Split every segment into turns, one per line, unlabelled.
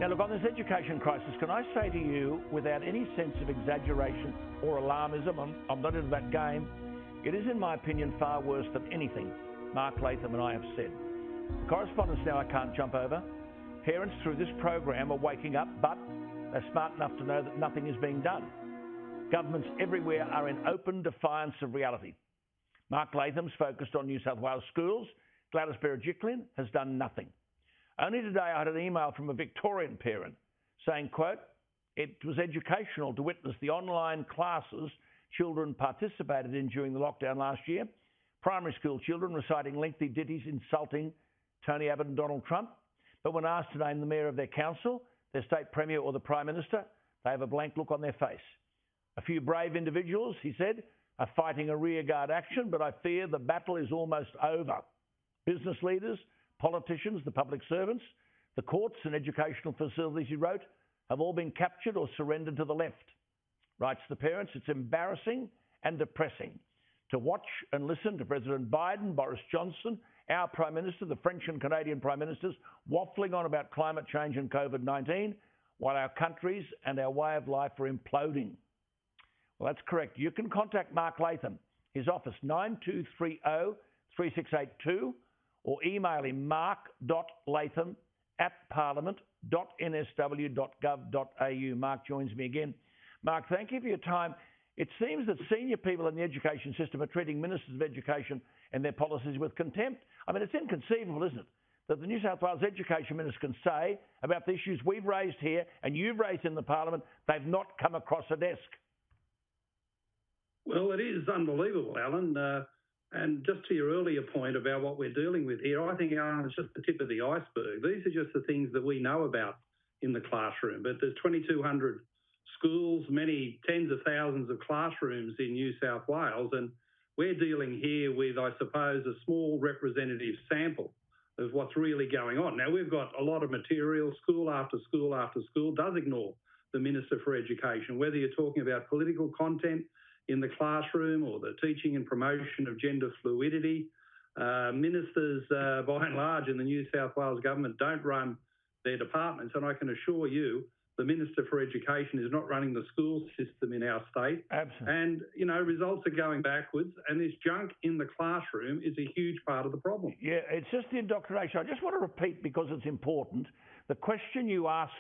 Now look, on this education crisis, can I say to you, without any sense of exaggeration or alarmism, I'm not into that game, it is in my opinion far worse than anything Mark Latham and I have said. The correspondence now I can't jump over. Parents through this program are waking up, but they're smart enough to know that nothing is being done. Governments everywhere are in open defiance of reality. Mark Latham's focused on New South Wales schools. Gladys Berejiklian has done nothing. Only today I had an email from a Victorian parent saying, quote, "It was educational to witness the online classes children participated in during the lockdown last year. Primary school children reciting lengthy ditties insulting Tony Abbott and Donald Trump. But when asked to name the mayor of their council, their state premier or the prime minister, they have a blank look on their face. A few brave individuals," he said, "are fighting a rearguard action, but I fear the battle is almost over. Business leaders, politicians, the public servants, the courts and educational facilities," he wrote, "have all been captured or surrendered to the left." Writes the parents, "It's embarrassing and depressing to watch and listen to President Biden, Boris Johnson, our Prime Minister, the French and Canadian Prime Ministers, waffling on about climate change and COVID-19, while our countries and our way of life are imploding." Well, that's correct. You can contact Mark Latham, his office 9230-3682, or email him mark.latham@parliament.nsw.gov.au. Mark joins me again. Mark, thank you for your time. It seems that senior people in the education system are treating ministers of education and their policies with contempt. I mean, it's inconceivable, isn't it, that the New South Wales Education Minister can say about the issues we've raised here and you've raised in the Parliament, they've not come across a desk.
Well, it is unbelievable, Alan. And just to your earlier point about what we're dealing with here, I think, Alan, it's just the tip of the iceberg. These are just the things that we know about in the classroom. But there's 2,200 schools, many tens of thousands of classrooms in New South Wales. And we're dealing here with, I suppose, a small representative sample of what's really going on. Now, we've got a lot of material, school after school after school does ignore the Minister for Education, whether you're talking about political content in the classroom or the teaching and promotion of gender fluidity. Ministers, by and large, in the New South Wales government don't run their departments. And I can assure you, the Minister for Education is not running the school system in our state.
Absolutely.
And, results are going backwards. And this junk in the classroom is a huge part of the problem.
Yeah, it's just the indoctrination. I just want to repeat, because it's important, the question you asked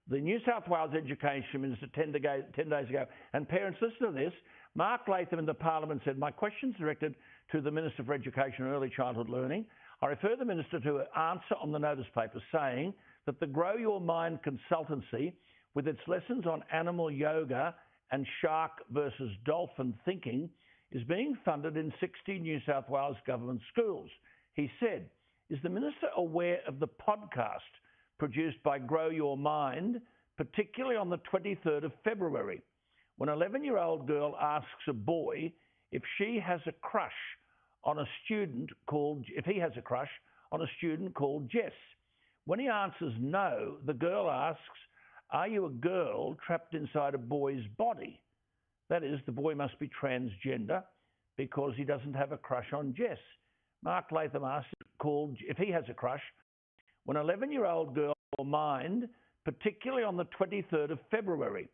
the New South Wales Education Minister 10 days ago. And parents, listen to this. Mark Latham in the Parliament said, "My question's directed to the Minister for Education and Early Childhood Learning. I refer the Minister to an answer on the notice paper saying that the Grow Your Mind consultancy, with its lessons on animal yoga and shark versus dolphin thinking, is being funded in 60 New South Wales government schools." He said, "Is the Minister aware of the podcast produced by Grow Your Mind, particularly on the 23rd of February, when an 11-year-old girl asks a boy if he has a crush on a student called Jess? When he answers no, the girl asks, 'Are you a girl trapped inside a boy's body?' That is, the boy must be transgender because he doesn't have a crush on Jess." Mark Latham asked if he has a crush when an 11-year-old girl mind, particularly on the 23rd of February.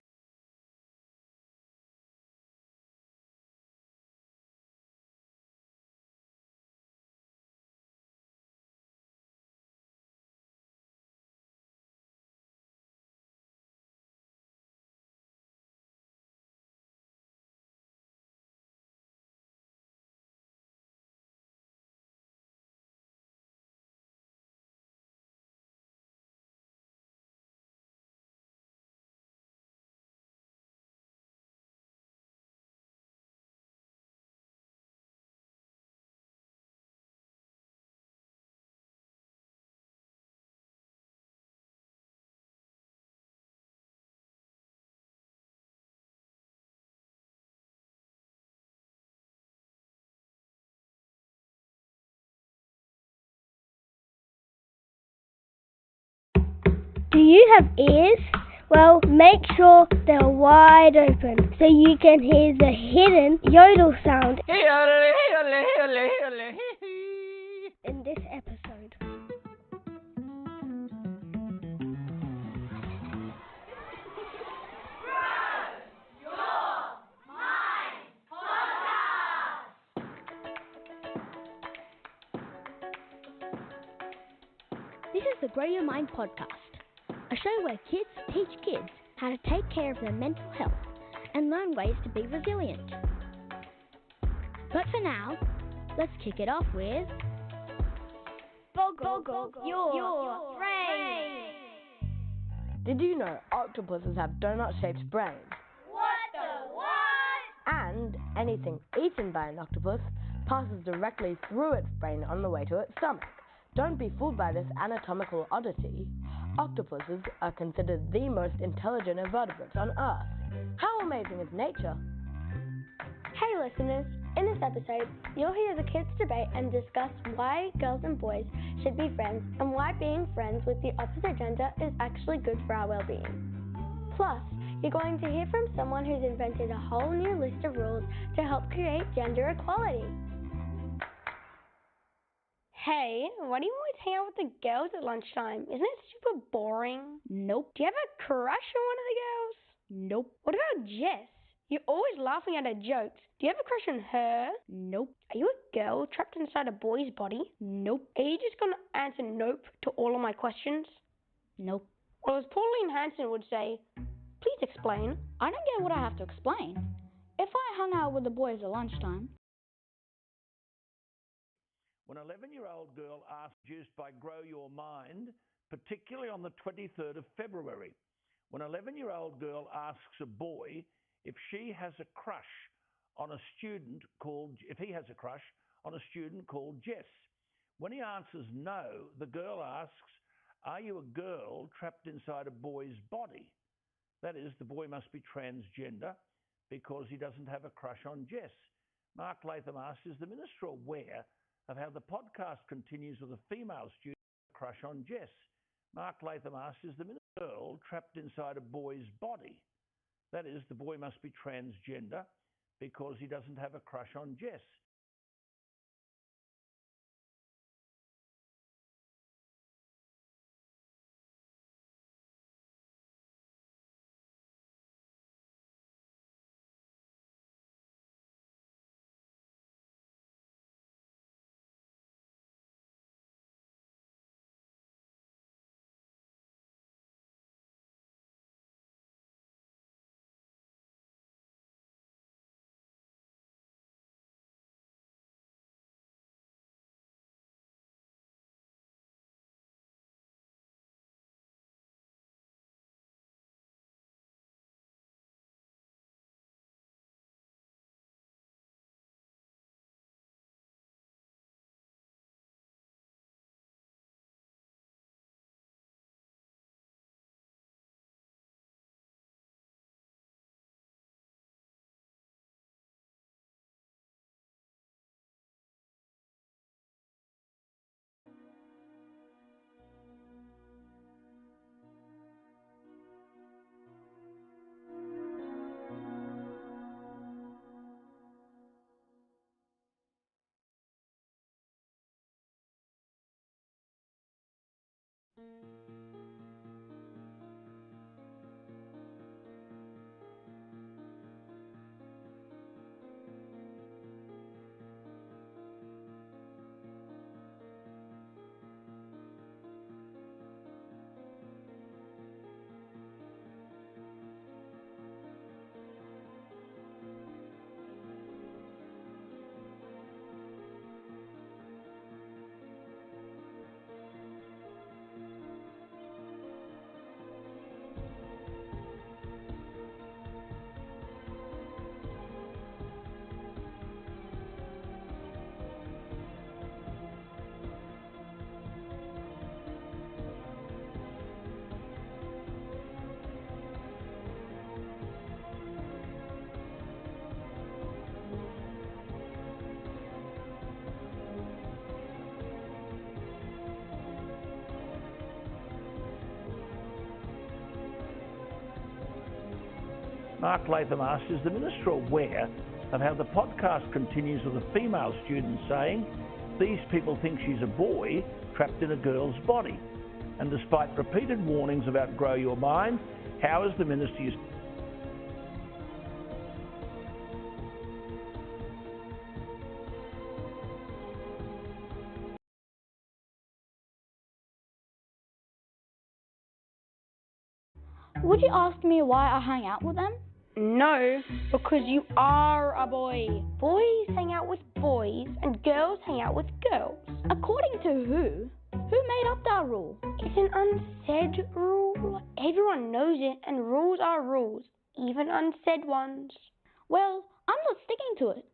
Do you have ears? Well, make sure they're wide open so you can hear the hidden yodel sound in this episode. This is the Grow Your Mind podcast, a show where kids teach kids how to take care of their mental health and learn ways to be resilient. But for now, let's kick it off with Boggle Your Brain.
Did you know octopuses have donut-shaped brains?
What the what?
And anything eaten by an octopus passes directly through its brain on the way to its stomach. Don't be fooled by this anatomical oddity. Octopuses are considered the most intelligent invertebrates on Earth. How amazing is nature?
Hey listeners, in this episode, you'll hear the kids debate and discuss why girls and boys should be friends and why being friends with the opposite gender is actually good for our well-being. Plus, you're going to hear from someone who's invented a whole new list of rules to help create gender equality. Hey, why do you always hang out with the girls at lunchtime? Isn't it super boring?
Nope.
Do you have a crush on one of the girls?
Nope.
What about Jess? You're always laughing at her jokes. Do you have a crush on her?
Nope.
Are you a girl trapped inside a boy's body?
Nope.
Are you just going to answer nope to all of my questions?
Nope.
Well, as Pauline Hanson would say, please explain.
I don't get what I have to explain. If I hung out with the boys at lunchtime.
When an 11-year-old girl asked, produced by Grow Your Mind, particularly on the 23rd of February, when an 11-year-old girl asks a boy if he has a crush on a student called Jess. When he answers no, the girl asks, are you a girl trapped inside a boy's body? That is, the boy must be transgender because he doesn't have a crush on Jess. Mark Latham asks, is the minister aware of how the podcast continues with a female student crush on Jess? Mark Latham asks, is the minister girl trapped inside a boy's body? That is, the boy must be transgender because he doesn't have a crush on Jess. Mark Latham asks, is the minister aware of how the podcast continues with a female student saying, these people think she's a boy trapped in a girl's body? And despite repeated warnings about Grow Your Mind, how is the minister
you asked me why I hang out with them?
No, because you are a boy. Boys hang out with boys and girls hang out with girls.
According to who? Who made up that rule?
It's an unsaid rule. Everyone knows it, and rules are rules, even unsaid ones.
Well, I'm not sticking to it.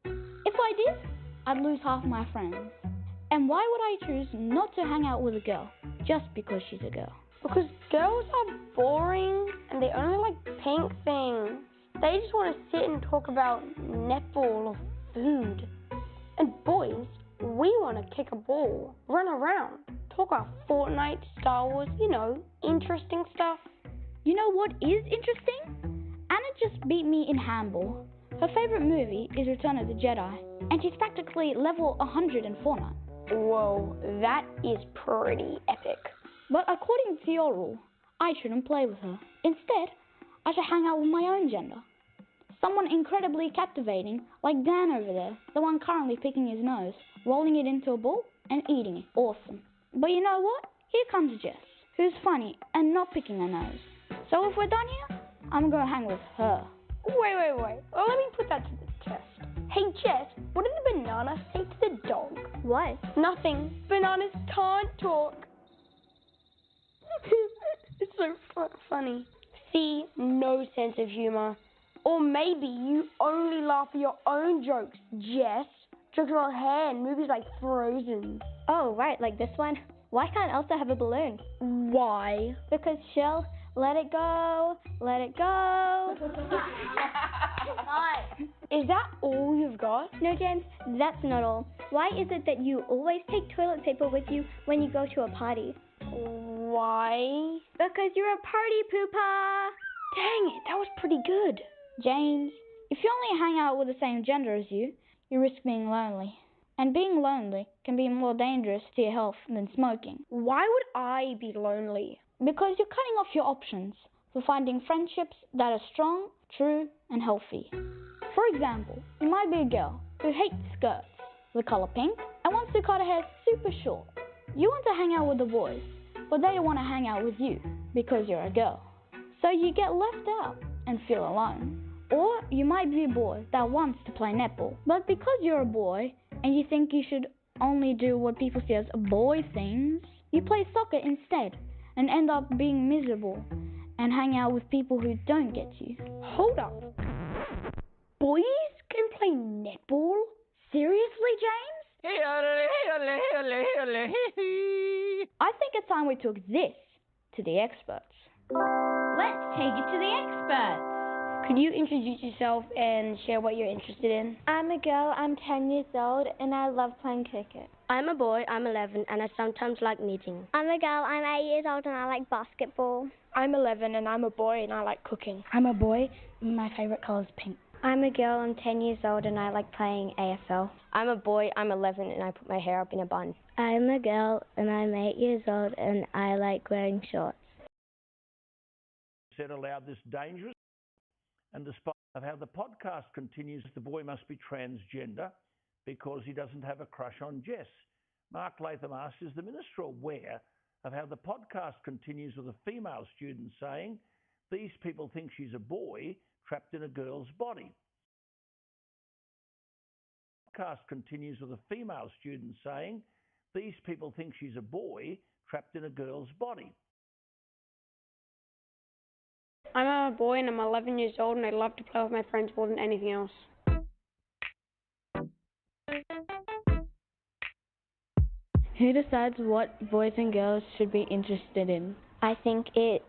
If I did, I'd lose half my friends. And why would I choose not to hang out with a girl just because she's a girl?
Because girls are boring and they only like pink things. They just want to sit and talk about netball or food. And boys, we want to kick a ball, run around, talk about Fortnite, Star Wars, interesting stuff.
You know what is interesting? Anna just beat me in handball. Her favourite movie is Return of the Jedi, and she's practically level 100 in Fortnite.
Whoa, that is pretty epic.
But according to your rule, I shouldn't play with her. Instead, I should hang out with my own gender. Someone incredibly captivating, like Dan over there, the one currently picking his nose, rolling it into a ball, and eating it. Awesome. But you know what? Here comes Jess, who's funny and not picking her nose. So if we're done here, I'm gonna hang with her.
Wait. Well, let me put that to the test. Hey, Jess, what did the banana say to the dog?
What?
Nothing. Bananas can't talk. It's so funny. See, no sense of humor. Or maybe you only laugh at your own jokes, Jess. Jokes about hair and movies like Frozen.
Oh, right, like this one. Why can't Elsa have a balloon?
Why?
Because she'll let it go, let it go.
Is that all you've got?
No, James, that's not all. Why is it that you always take toilet paper with you when you go to a party?
Why?
Because you're a party pooper.
Dang it, that was pretty good.
James, if you only hang out with the same gender as you risk being lonely. And being lonely can be more dangerous to your health than smoking.
Why would I be lonely?
Because you're cutting off your options for finding friendships that are strong, true, and healthy. For example, you might be a girl who hates skirts, the color pink, and wants to cut her hair super short. You want to hang out with the boys, but they want to hang out with you because you're a girl. So you get left out and feel alone. Or you might be a boy that wants to play netball, but because you're a boy and you think you should only do what people see as boy things, you play soccer instead and end up being miserable and hang out with people who don't get you.
Hold up. Boys can play netball?
Seriously, James? I think it's time we took this to the experts.
Let's take it to the experts.
Could you introduce yourself and share what you're interested in?
I'm a girl, I'm 10 years old, and I love playing cricket.
I'm a boy, I'm 11, and I sometimes like knitting.
I'm a girl, I'm 8 years old, and I like basketball.
I'm 11, and I'm a boy, and I like cooking.
I'm a boy, my favourite colour is pink.
I'm a girl, I'm 10 years old, and I like playing AFL.
I'm a boy, I'm 11, and I put my hair up in a bun.
I'm a girl, and I'm 8 years old, and I like wearing shorts.
Said aloud this dangerous, and despite of how the podcast continues, the boy must be transgender because he doesn't have a crush on Jess. Mark Latham asks, is the minister aware of how the podcast continues with a female student saying, these people think she's a boy trapped in a girl's body? The podcast continues with a female student saying, these people think she's a boy trapped in a girl's body.
I'm a boy and I'm 11 years old and I love to play with my friends more than anything else.
Who decides what boys and girls should be interested in?
I think it's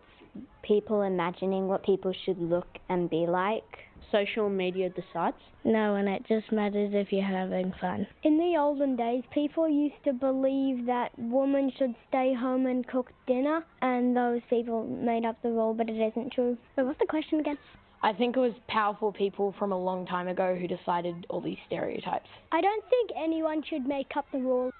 people imagining what people should look and be like.
Social media decides?
No, and it just matters if you're having fun.
In the olden days, people used to believe that women should stay home and cook dinner, and those people made up the rule, but it isn't true. Wait, what's the question again?
I think it was powerful people from a long time ago who decided all these stereotypes.
I don't think anyone should make up the rule.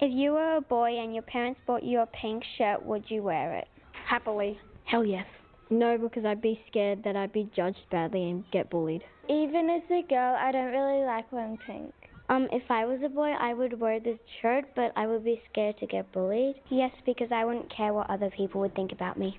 If you were a boy and your parents bought you a pink shirt, would you wear it?
Happily.
Hell yes.
No, because I'd be scared that I'd be judged badly and get bullied.
Even as a girl, I don't really like wearing pink.
If I was a boy, I would wear this shirt, but I would be scared to get bullied.
Yes, because I wouldn't care what other people would think about me.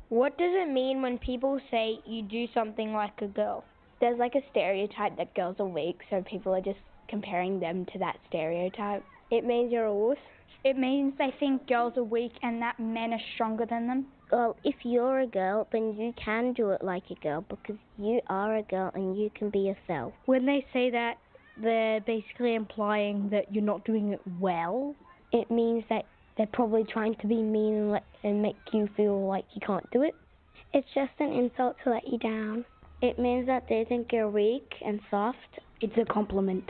What does it mean when people say you do something like a girl?
There's like a stereotype that girls are weak, so people are just comparing them to that stereotype.
It means you're a wuss.
It means they think girls are weak and that men are stronger than them.
Well, if you're a girl, then you can do it like a girl because you are a girl and you can be yourself.
When they say that, they're basically implying that you're not doing it well.
It means that they're probably trying to be mean and make you feel like you can't do it.
It's just an insult to let you down.
It means that they think you're weak and soft.
It's a compliment.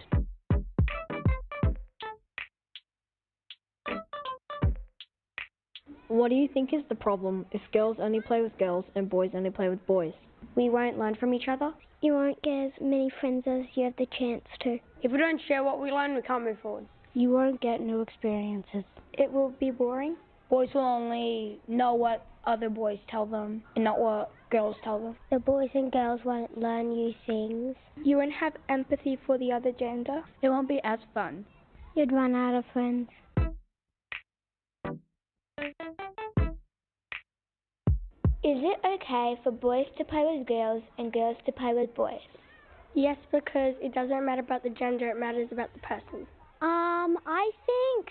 What do you think is the problem if girls only play with girls and boys only play with boys?
We won't learn from each other.
You won't get as many friends as you have the chance to.
If we don't share what we learn, we can't move forward.
You won't get new experiences.
It will be boring.
Boys will only know what other boys tell them and not what girls tell them.
The boys and girls won't learn new things.
You won't have empathy for the other gender.
It won't be as fun.
You'd run out of friends. Is it okay for boys to play with girls and girls to play with boys?
Yes, because it doesn't matter about the gender, it matters about the person.
I think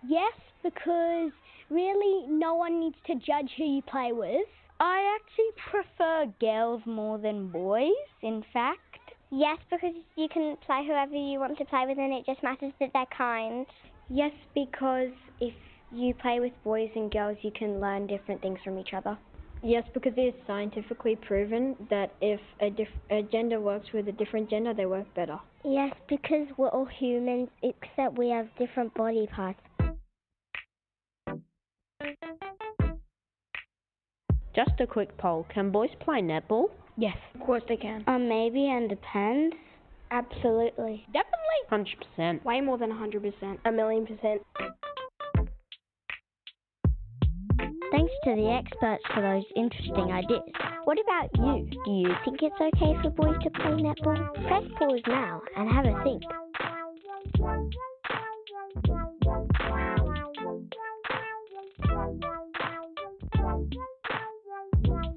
yes, because really no one needs to judge who you play with.
I actually prefer girls more than boys, in fact.
Yes, because you can play whoever you want to play with and it just matters that they're kind.
Yes, because if you play with boys and girls, you can learn different things from each other.
Yes, because it is scientifically proven that if a gender works with a different gender, they work better.
Yes, because we're all humans, except we have different body parts.
Just a quick poll. Can boys play netball?
Yes, of course they can.
Maybe, and depends.
Absolutely.
Definitely.
100%.
Way more than 100%. 1,000,000%.
Thanks to the experts for those interesting ideas.
What about you? Do you think it's okay for boys to play netball? Press pause now and have a think.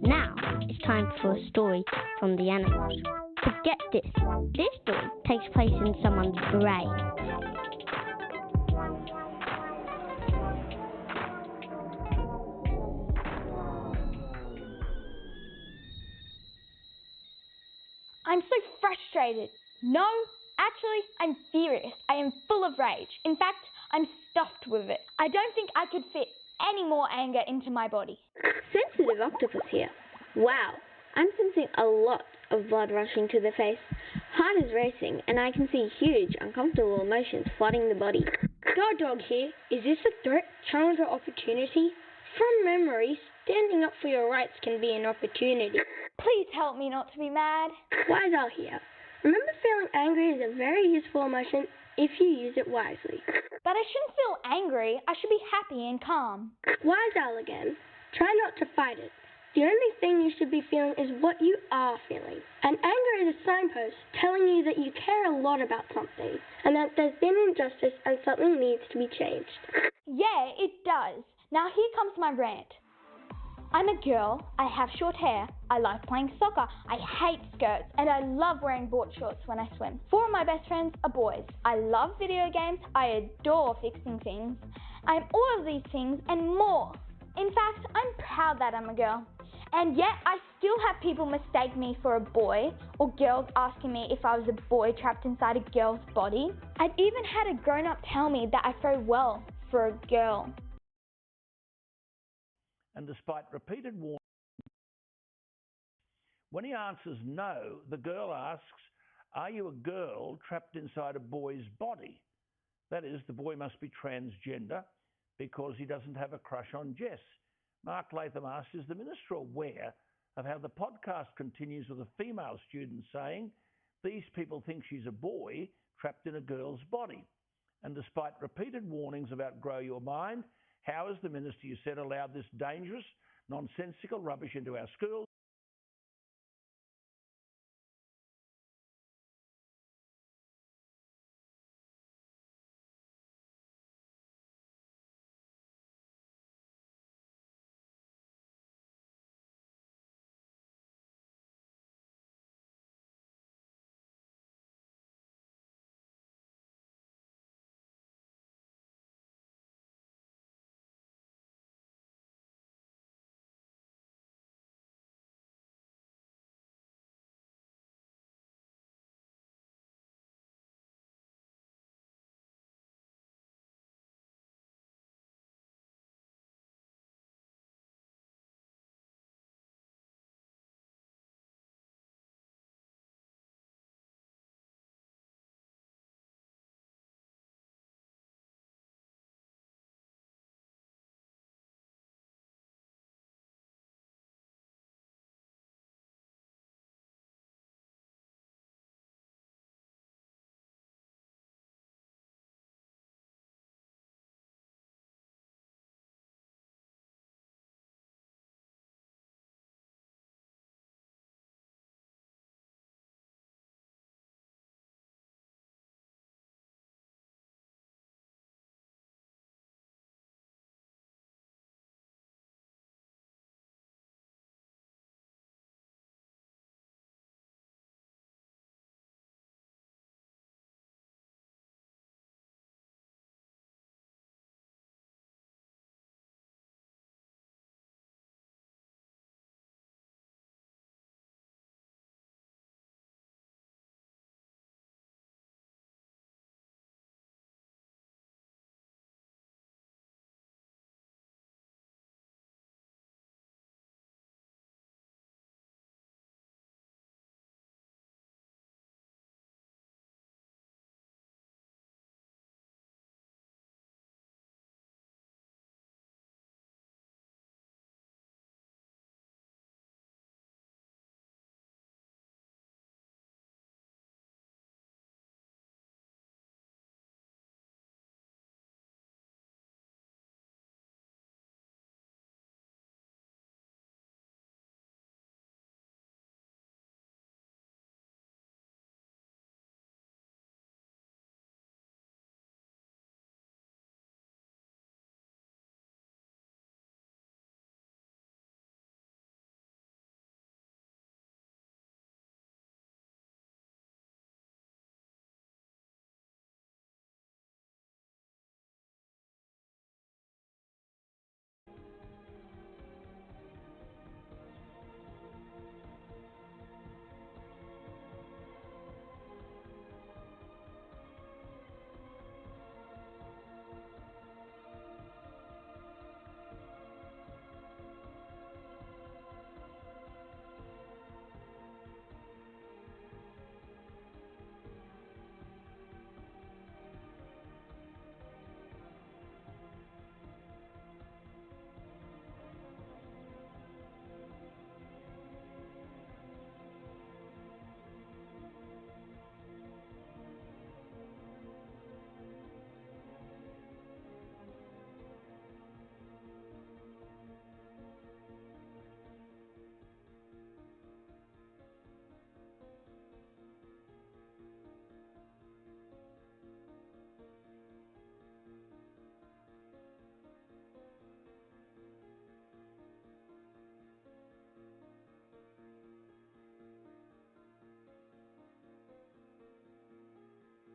Now it's time for a story from the animals. But get this story takes place in someone's brain.
I'm so frustrated. No, actually, I'm furious. I am full of rage. In fact, I'm stuffed with it. I don't think I could fit any more anger into my body.
Sensitive octopus here. Wow, I'm sensing a lot of blood rushing to the face. Heart is racing, and I can see huge, uncomfortable emotions flooding the body.
Dog here. Is this a threat, challenge, or opportunity? From memory, standing up for your rights can be an opportunity.
Please help me not to be mad.
Wise Al here. Remember, feeling angry is a very useful emotion if you use it wisely.
But I shouldn't feel angry. I should be happy and calm.
Wise Al again. Try not to fight it. The only thing you should be feeling is what you are feeling. And anger is a signpost telling you that you care a lot about something and that there's been injustice and something needs to be changed.
Yeah, it does. Now here comes my rant. I'm a girl, I have short hair, I like playing soccer, I hate skirts, and I love wearing board shorts when I swim. 4 of my best friends are boys. I love video games, I adore fixing things. I'm all of these things and more. In fact, I'm proud that I'm a girl. And yet I still have people mistake me for a boy, or girls asking me if I was a boy trapped inside a girl's body. I've even had a grown-up tell me that I throw well for a girl.
And despite repeated warnings, when he answers no, the girl asks, "Are you a girl trapped inside a boy's body?" That is, the boy must be transgender because he doesn't have a crush on Jess. Mark Latham asks, is the minister aware of how the podcast continues with a female student saying, "These people think she's a boy trapped in a girl's body"? And despite repeated warnings about grow your mind, how has the minister, you said, allowed this dangerous, nonsensical rubbish into our schools?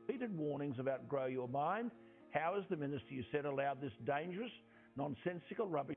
repeated warnings about grow your mind. How has the minister you said allowed this dangerous, nonsensical rubbish?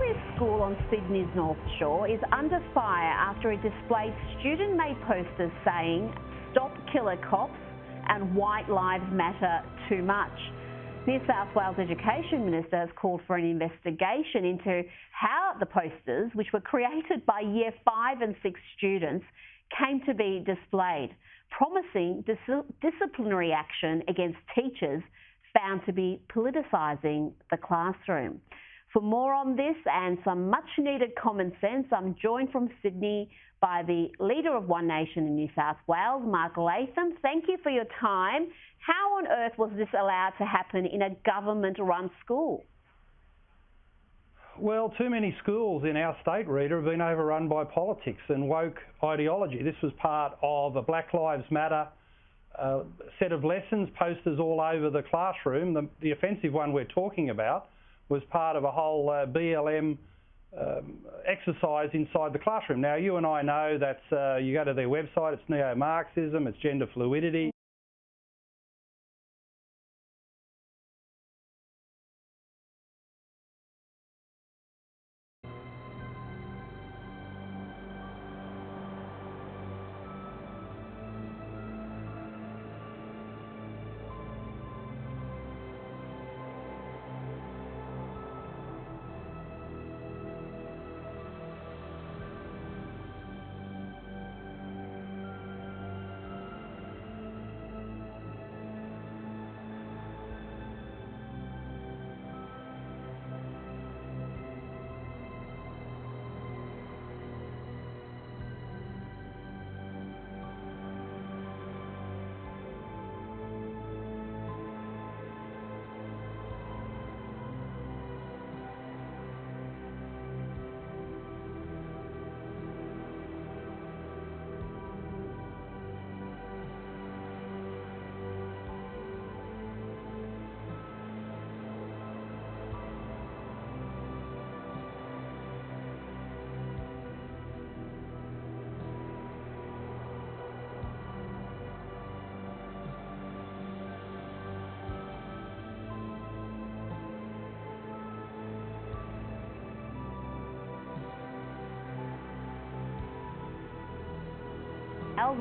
This school on Sydney's North Shore is under fire after it displayed student-made posters saying, "Stop killer cops" and "White Lives Matter too much." New South Wales Education Minister has called for an investigation into how the posters, which were created by Year 5 and 6 students, came to be displayed, promising disciplinary action against teachers found to be politicising the classroom. For more on this and some much-needed common sense, I'm joined from Sydney by the leader of One Nation in New South Wales, Mark Latham. Thank you for your time. How on earth was this allowed to happen in a government-run school?
Well, too many schools in our state, Rita, have been overrun by politics and woke ideology. This was part of a Black Lives Matter set of lessons, posters all over the classroom. The offensive one we're talking about was part of a whole BLM exercise inside the classroom. Now, you and I know that you go to their website, it's neo-Marxism, it's gender fluidity.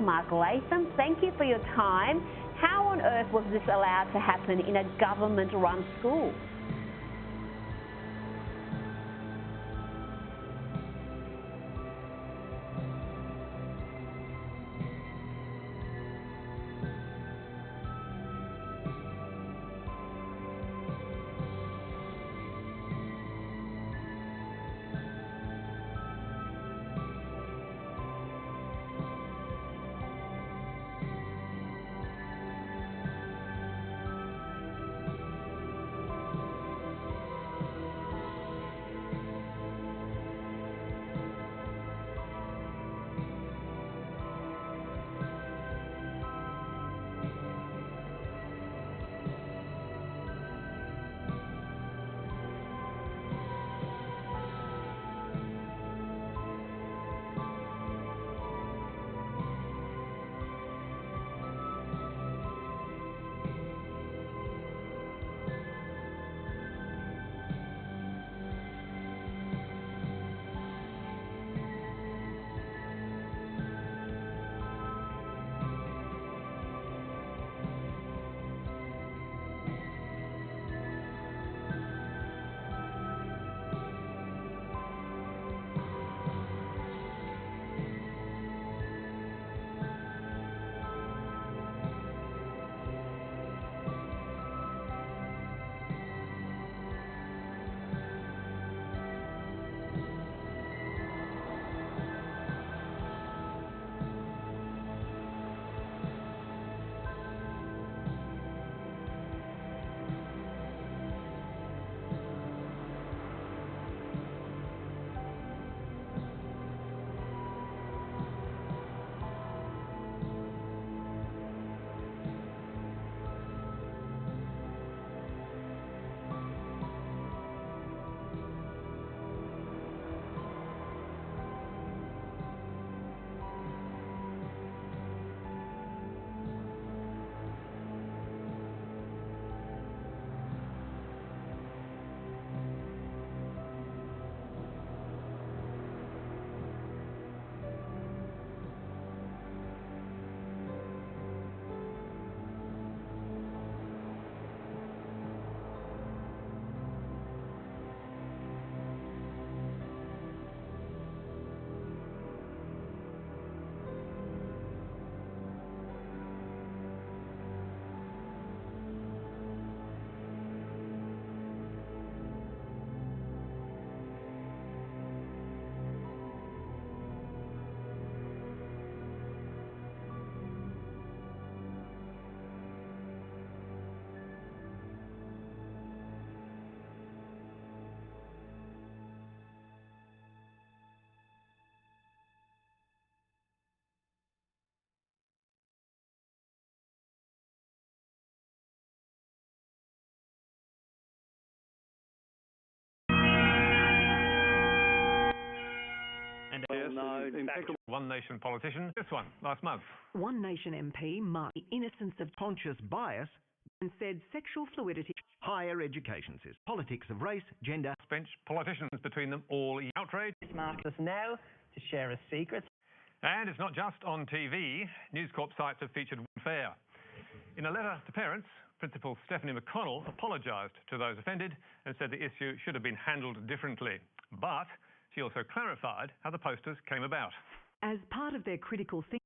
Mark Latham, thank you for your time. How on earth was this allowed to happen in a government-run school?
well-known.
One Nation politician, this one, last month.
One Nation MP marked the innocence of conscious bias and said sexual fluidity.
Higher education system, politics of race, gender.
Bench politicians between them all outraged.
Mark us now to share a secret.
And it's not just on TV. News Corp sites have featured fair. In a letter to parents, Principal Stephanie McConnell apologised to those offended and said the issue should have been handled differently. But she also clarified how the posters came about.
As part of their critical thinking,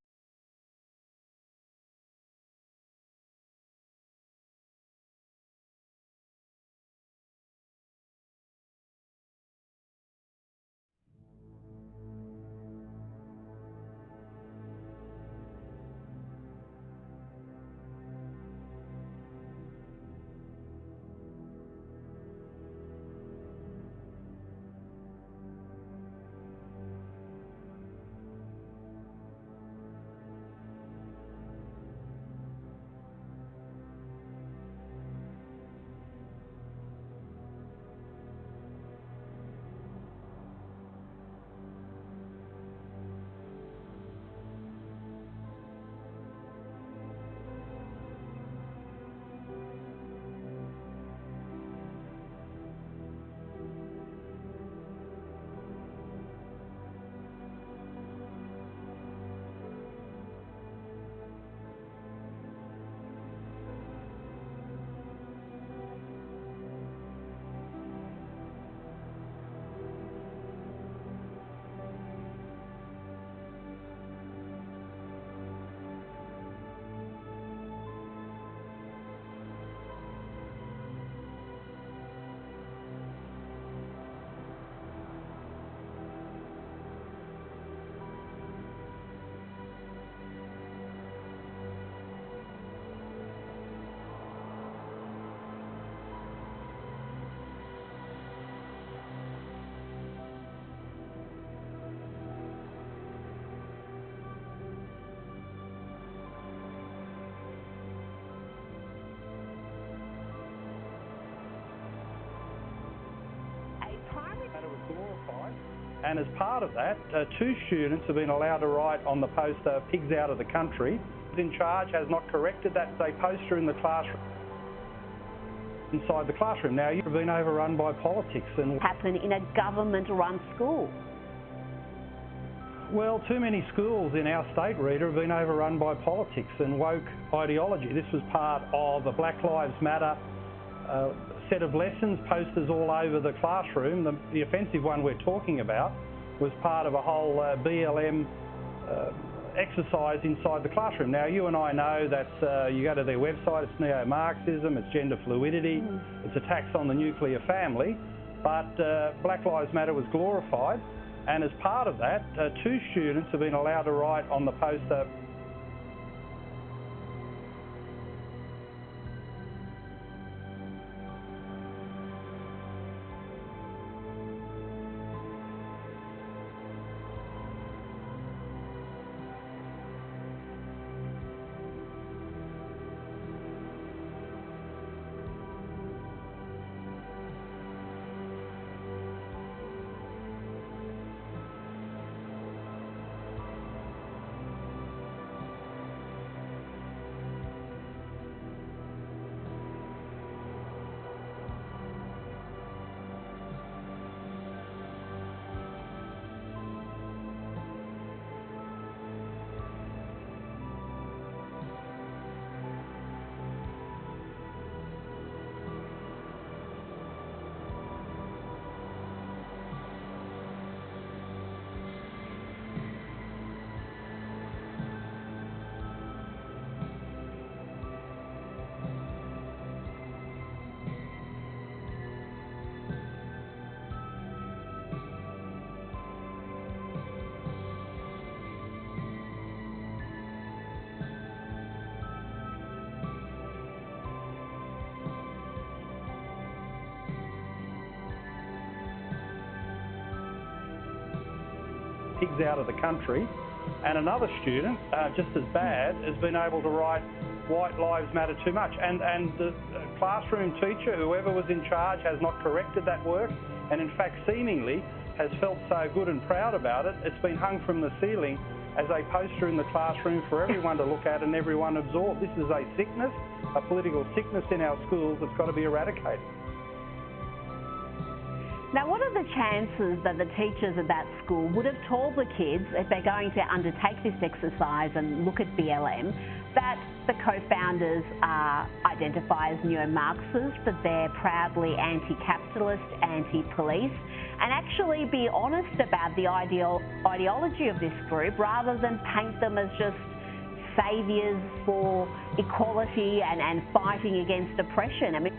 and as part of that, 2 students have been allowed to write on the poster, "Pigs out of the country." In charge has not corrected that. They poster in the classroom, inside the classroom. Now, you've been overrun by politics and
happen in a government-run school.
Well, too many schools in our state, Rita, have been overrun by politics and woke ideology. This was part of a Black Lives Matter set of lessons, posters all over the classroom. The offensive one we're talking about was part of a whole BLM exercise inside the classroom. Now, you and I know that you go to their website, it's neo-Marxism, it's gender fluidity, it's attacks on the nuclear family, but Black Lives Matter was glorified, and as part of that, 2 students have been allowed to write on the poster, "Pigs out of the country," and another student, just as bad, has been able to write "White Lives Matter Too Much," and the classroom teacher, whoever was in charge, has not corrected that work, and in fact seemingly has felt so good and proud about it, it's been hung from the ceiling as a poster in the classroom for everyone to look at and everyone absorb. This is a sickness, a political sickness in our schools that's got to be eradicated.
Now, what are the chances that the teachers at that school would have told the kids, if they're going to undertake this exercise and look at BLM, that the co-founders identify as neo-Marxists, that they're proudly anti-capitalist, anti-police, and actually be honest about the ideology of this group rather than paint them as just saviours for equality and fighting against oppression? I mean,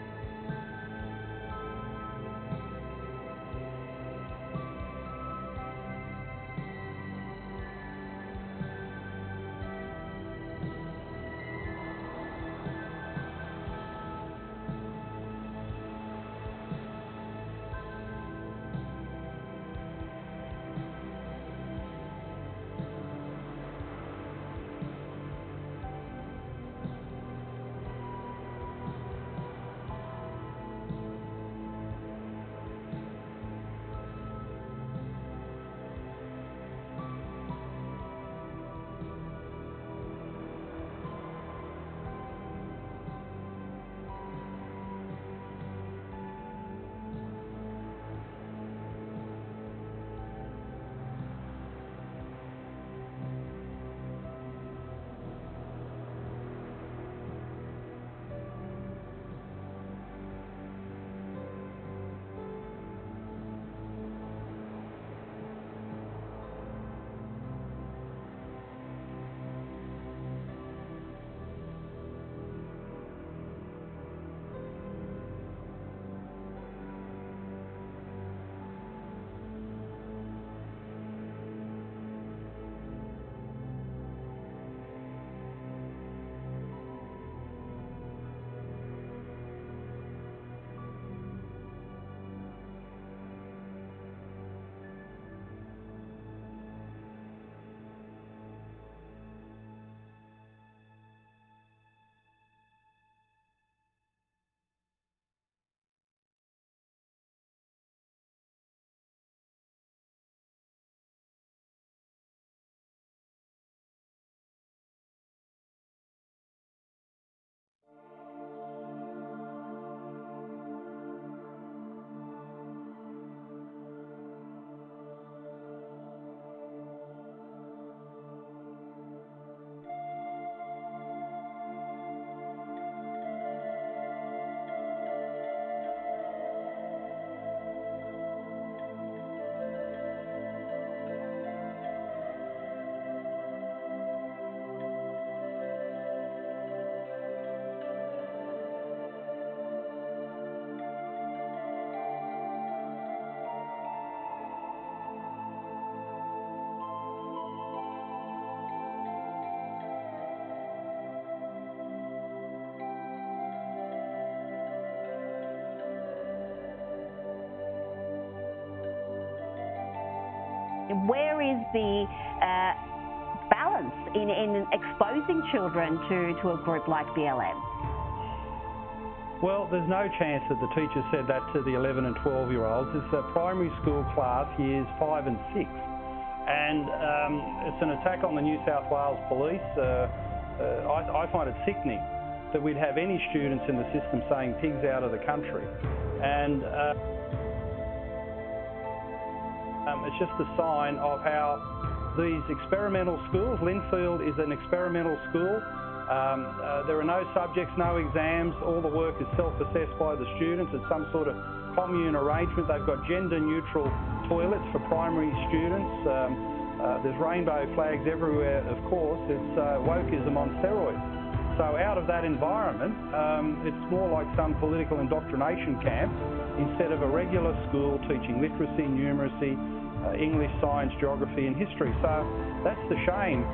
where is the balance in exposing children to a group like BLM?
Well, there's no chance that the teacher said that to the 11 and 12-year-olds. It's a primary school class, years 5 and 6. And it's an attack on the New South Wales Police. I find it sickening that we'd have any students in the system saying pigs out of the country. And it's just a sign of how these experimental schools, Linfield is an experimental school. There are no subjects, no exams. All the work is self-assessed by the students. It's some sort of commune arrangement. They've got gender-neutral toilets for primary students. There's rainbow flags everywhere, of course. It's wokeism on steroids. So out of that environment, it's more like some political indoctrination camp instead of a regular school teaching literacy, numeracy, English, science, geography and history. So that's the shame.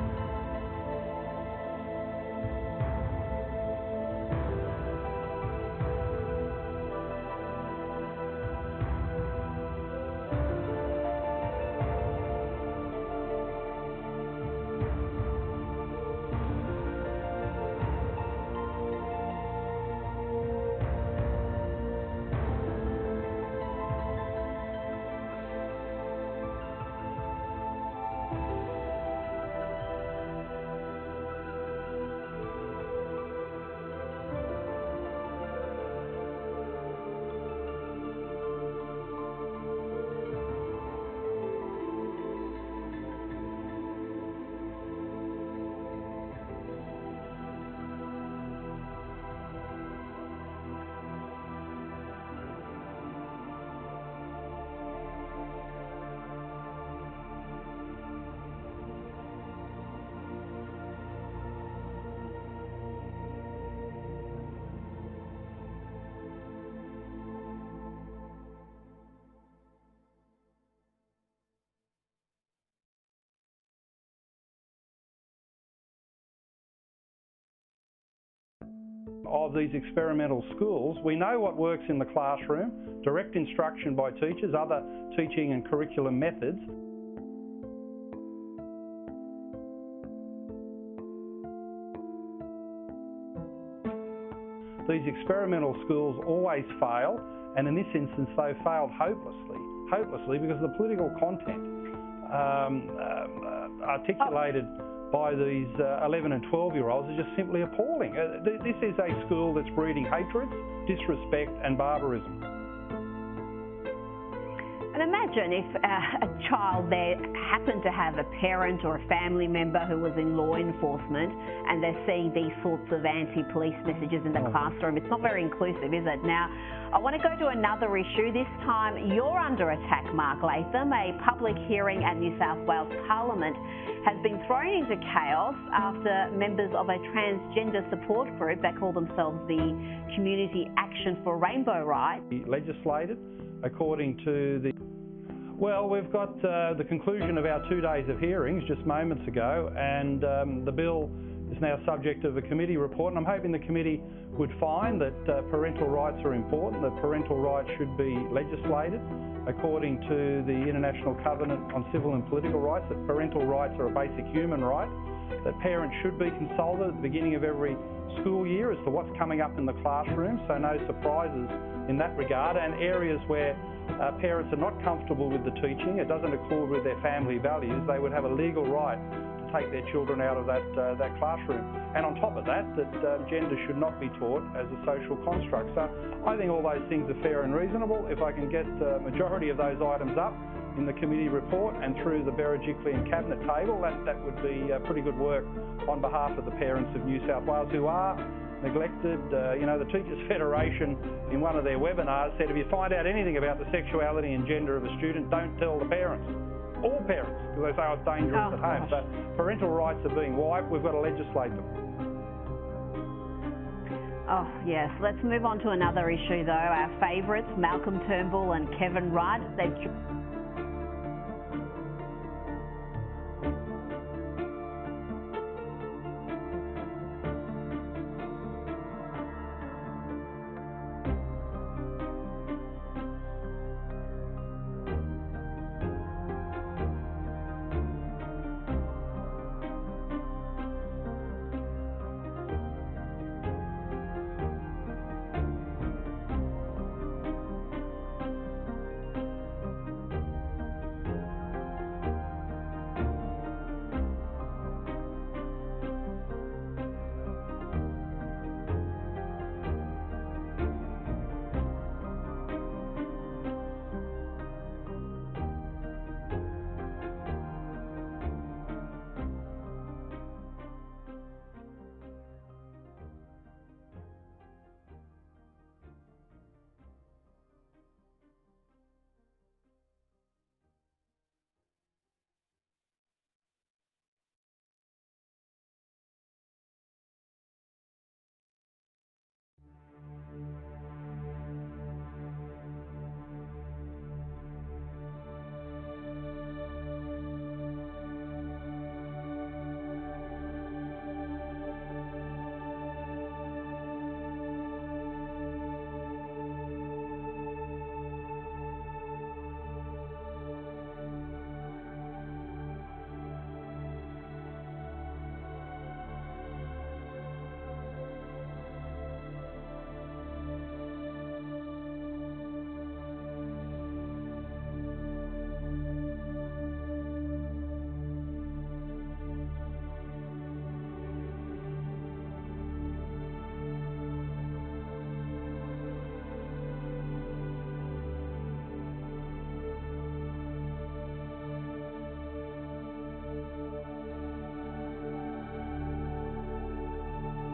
of these experimental schools, we know what works in the classroom, direct instruction by teachers, other teaching and curriculum methods. These experimental schools always fail, and in this instance they failed hopelessly because the political content articulated by these 11 and 12-year-olds is just simply appalling. This is a school that's breeding hatred, disrespect and barbarism.
And imagine if a child there happened to have a parent or a family member who was in law enforcement and they're seeing these sorts of anti-police messages in the classroom. It's not very inclusive, is it? Now, I want to go to another issue. This time you're under attack, Mark Latham. A public hearing at New South Wales Parliament has been thrown into chaos after members of a transgender support group that call themselves the Community Action for Rainbow Rights
legislated according to the... Well, we've got the conclusion of our 2 days of hearings just moments ago, and the bill is now subject of a committee report, and I'm hoping the committee would find that parental rights are important, that parental rights should be legislated according to the International Covenant on Civil and Political Rights, that parental rights are a basic human right, that parents should be consulted at the beginning of every school year as to what's coming up in the classroom, so no surprises in that regard, and areas where parents are not comfortable with the teaching, it doesn't accord with their family values, they would have a legal right to take their children out of that classroom. And on top of that, gender should not be taught as a social construct. So I think all those things are fair and reasonable. If I can get the majority of those items up in the committee report and through the Berejiklian cabinet table, that would be pretty good work on behalf of the parents of New South Wales who are neglected. You know, the Teachers Federation in one of their webinars said if you find out anything about the sexuality and gender of a student, don't tell the parents. All parents, because they say it's dangerous at home. So parental rights are being wiped, we've got to legislate them.
Oh, yes. Let's move on to another issue, though. Our favourites, Malcolm Turnbull and Kevin Rudd, they've